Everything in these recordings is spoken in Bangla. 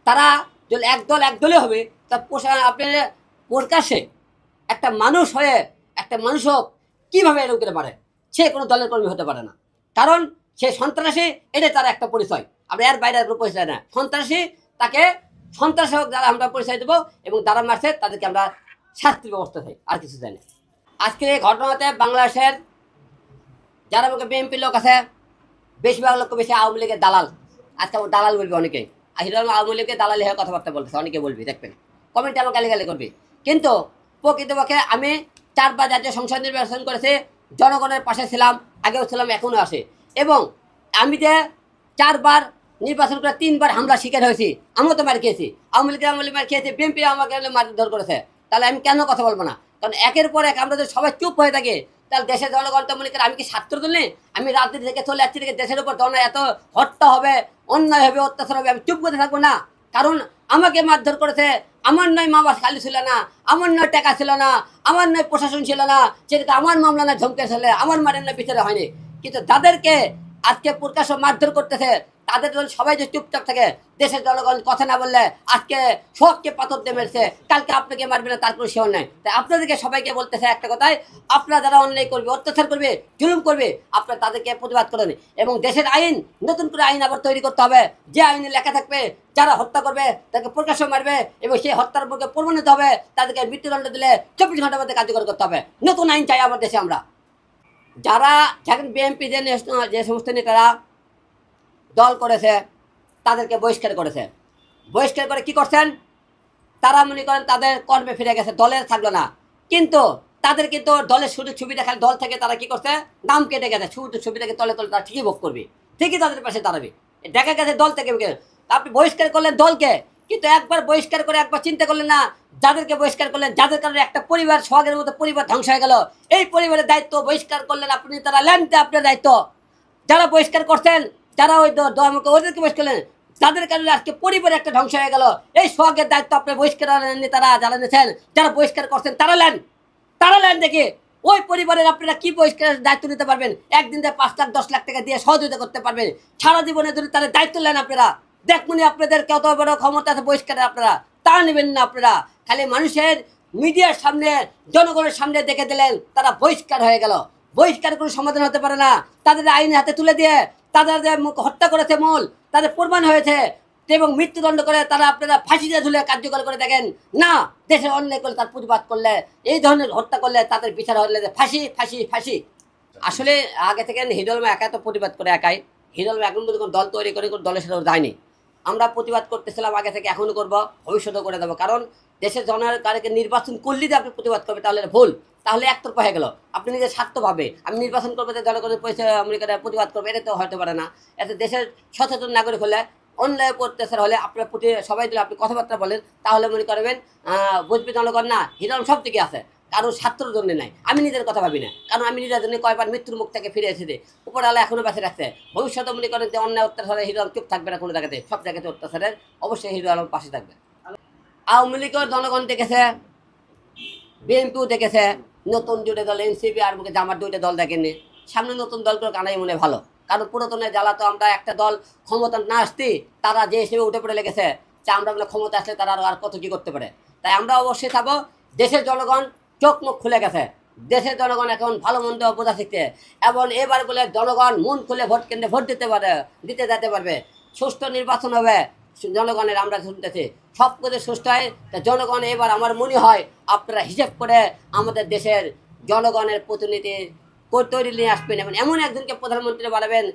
তারা যদি একদলে হবে তা আপনি প্রকাশ্যে একটা মানুষ হয়ে একটা মানুষও কীভাবে এরকম করে পারে? সে কোনো দলের কর্মী হতে পারে না, কারণ সে সন্ত্রাসী, এটাই তার একটা পরিচয়। আমরা এর বাইরে কোনো পরিচয় না। সন্ত্রাসী, তাকে সন্ত্রাসী হোক যারা আমরা পরিচয় দেবো, এবং যারা মারছে তাদেরকে আমরা শাস্তির ব্যবস্থা চাই, আর কিছু চাই না। আজকের এই ঘটনাতে বাংলাদেশের যারা আমাকে বিএনপি লোক আছে, বেশিরভাগ লোক বেশি আওয়ামী লীগের দালাল। আজকে আমার দালাল বলবে অনেকেই, হিরোল আওয়ামী লীগের দালালি হয়ে কথাবার্তা বলতেছে, অনেকে বলবি, দেখবেন কমেন্টে আমার গালি করবি। কিন্তু প্রকৃতপক্ষে আমি 4বার জাতীয় সংসদ নির্বাচন করেছি, জনগণের পাশে ছিলাম, আগেও ছিলাম, এখনও আসে। এবং আমি যে 4বার নির্বাচন করে 3বার হামলা শিকার হয়েছি, আমিও তো মার খেয়েছি, আওয়ামী লীগের মার খেয়েছি, বিএনপি আমাকে মারধর করেছে। তাহলে আমি কেন কথা বলবো না? কারণ একের পর এক আমরা যদি সবাই চুপ হয়ে থাকি, তাহলে দেশের জনগণ তো মনে করে আমি কি ছাত্র দল নেই, আমি রাজনীতি থেকে চলে যাচ্ছি, থেকে দেশের উপর জন এত হত্যা হবে, অন্যায় হবে, অত্যাচার হবে, আমি চুপ করে থাকবো না? কারণ আমাকে মারধর করেছে, আমার নয় মা বাবা খালি ছিল না, আমার নয় টাকা ছিল না, আমার নয় প্রশাসন ছিল না, সেটাকে আমার মামলা নয় ধমকে ছিল, আমার মারের নয় বিচারে হয়নি। কিন্তু যাদেরকে আজকে প্রকাশ্য মারধর করতেছে, তাদের জন্য সবাই যে চুপচাপ থাকে, দেশের জনগণ কথা না বললে আজকে সবকে পাথর দিয়ে মেরেছে, কালকে আপনাকে মারবে না তার কোনো শিওর নাই। তাই আপনাদেরকে সবাইকে বলতেছে একটা কথাই, আপনারা যারা অন্যায় করবে, অত্যাচার করবে, জুলুম করবে, আপনারা তাদেরকে প্রতিবাদ করেন। এবং দেশের আইন, নতুন করে আইন আবার তৈরি করতে হবে, যে আইনে লেখা থাকবে যারা হত্যা করবে তাকে প্রকাশ্য মারবে, এবং সেই হত্যার উপরকে প্রমাণিত হবে, তাদেরকে মৃত্যুদণ্ড দিলে 24 ঘন্টার মধ্যে কার্যকর করতে হবে। নতুন আইন চাই আমার দেশে। আমরা যারা এখন বিএনপি যে সমস্ত নেতারা দল করেছে, তাদেরকে বহিষ্কার করেছে। বহিষ্কার করে কি করছেন? তারা মনে করেন তাদের কর্মে ফিরে গেছে, দলের থাকলো না। কিন্তু তাদের কিন্তু দলের সুযোগ সুবিধা খালি দল থেকে তারা কি করছে, নাম কেটে গেছে, সুযোগ সুবিধাকে তলে তলে তারা ঠিকই ভোগ করবে, ঠিকই তাদের পাশে দাঁড়াবে। দেখা গেছে দল থেকে আপনি বহিষ্কার করলেন দলকে, কিন্তু একবার বহিষ্কার করে একবার চিন্তা করলেন না যাদেরকে বহিষ্কার করলেন, যাদের কারণে একটা পরিবার, সোহাগের মতো পরিবার ধ্বংস হয়ে গেল। এই পরিবারের দায়িত্ব বহিষ্কার করলেন আপনি, তারা ল্যান্ডে আপনার দায়িত্ব। যারা বহিষ্কার করছেন, যারা ওই দলকে ওদেরকে বহিষ্কার করলেন, যাদের কারণে আজকে পরিবার একটা ধ্বংস হয়ে গেল, এই সোহাগের দায়িত্ব আপনার বহিষ্কার নেতারা যারা নিয়েছেন, যারা বহিষ্কার করছেন, তারা লেন দেখে ওই পরিবারের আপনারা কি বহিষ্কারের দায়িত্ব নিতে পারবেন? একদিন 5 লাখ 10 লাখ টাকা দিয়ে সহযোগিতা করতে পারবেন, সারা জীবনে যদি তাদের দায়িত্ব নেন আপনারা, দেখুন আপনাদের কত বড় ক্ষমতা আছে বহিষ্কারের, আপনারা তা নেবেন না। আপনারা খালি মানুষের মিডিয়ার সামনে, জনগণের সামনে দেখে দিলেন, তারা বহিষ্কার হয়ে গেল। বহিষ্কার কোনো সমাধান হতে পারে না। তাদের আইনের হাতে তুলে দিয়ে তাদের যে হত্যা করেছে মূল, তাদের প্রমাণ হয়েছে, এবং মৃত্যুদণ্ড করে তারা আপনারা ফাঁসি দিয়ে ঝুলে কার্যকর করে দেখেন না। দেশে অন্যায় করলে, তার প্রতিবাদ করলে, এই ধরনের হত্যা করলে তাদের বিচার হলে ফাঁসি ফাঁসি ফাঁসি। আসলে আগে থেকে হিরোল একা তো প্রতিবাদ করে একাই, হিরোল এখন পর্যন্ত কোনো দল তৈরি করে কোনো দলের সাথে যায়নি। আমরা প্রতিবাদ করতেছিলাম আগে থেকে, এখনও করবো, ভবিষ্যতেও করে দেবো। কারণ দেশের জনগণকে নির্বাচন করলে যে আপনি প্রতিবাদ করবে তাহলে ভুল, তাহলে একতরফা হয়ে গেল। আপনি নিজের স্বার্থভাবে আমি নির্বাচন করবো, যে জনগণের পয়সা আমি প্রতিবাদ করবো, এটা তো হতে পারে না। এতে দেশের সচেতন নাগরিক হলে, অন্যায় অত্যাচার হলে আপনার প্রতি সবাই দিলে আপনি কথাবার্তা বলেন, তাহলে মনে করবেন বুঝবে জনগণ না হিরণ সব দিকে আছে, কারণ স্বার্থের জন্য নাই। আমি নিজের কথা ভাবি না, কারণ আমি নিজের জন্য কয়বার মৃত্যুর মুখ থেকে ফিরে এসেছি, উপর আলো এখনো বেঁচে রাখছে। ভবিষ্যতে মনে করেন যে অন্যায় অত্যাচারে হিরণ চুপ থাকবে না কোনো জায়গাতে, সব জায়গাতে অত্যাচারের অবশ্যই হিরো আলম পাশে থাকবে। আওয়ামী লীগের জনগণ দেখেছে, বিএনপিও দেখেছে, নতুন দুটো দল এনসিপি আর মুখে জামার দুইটা দল দেখেননি। সামনে নতুন দলগুলো কানাই মনে ভালো, কারণ পুরাতনের জ্বালা তো আমরা একটা দল ক্ষমতা না আসতে তারা যে হিসেবে উঠে পড়ে লেগেছে, যে আমরা ক্ষমতা আসলে তারা আর কত কী করতে পারে। তাই আমরা অবশ্যই থাকবো, দেশের জনগণ চোখ মুখ খুলে গেছে, দেশের জনগণ এখন ভালো মন্দ বোঝা শিখছে, এবং এবার বলে জনগণ মন খুলে ভোট কেন্দ্রে ভোট দিতে যেতে পারবে। সুষ্ঠু নির্বাচন হবে জনগণের, আমরা শুনতেছি সব কিছু সুস্থ হয়। তা জনগণ এবার আমার মনে হয় আপনারা হিসেব করে আমাদের দেশের জনগণের প্রতিনিধি তৈরি নিয়ে আসবেন, এবং এমন একজনকে প্রধানমন্ত্রী বানাবেন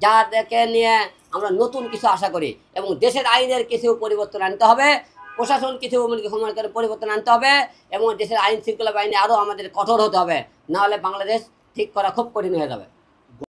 যাদেরকে নিয়ে আমরা নতুন কিছু আশা করি, এবং দেশের আইনের কিছু পরিবর্তন আনতে হবে, প্রশাসন কিছু পরিবর্তন আনতে হবে, এবং দেশের আইন শৃঙ্খলা বাহিনী আরও আমাদের কঠোর হতে হবে, নাহলে বাংলাদেশ ঠিক করা খুব কঠিন হয়ে যাবে।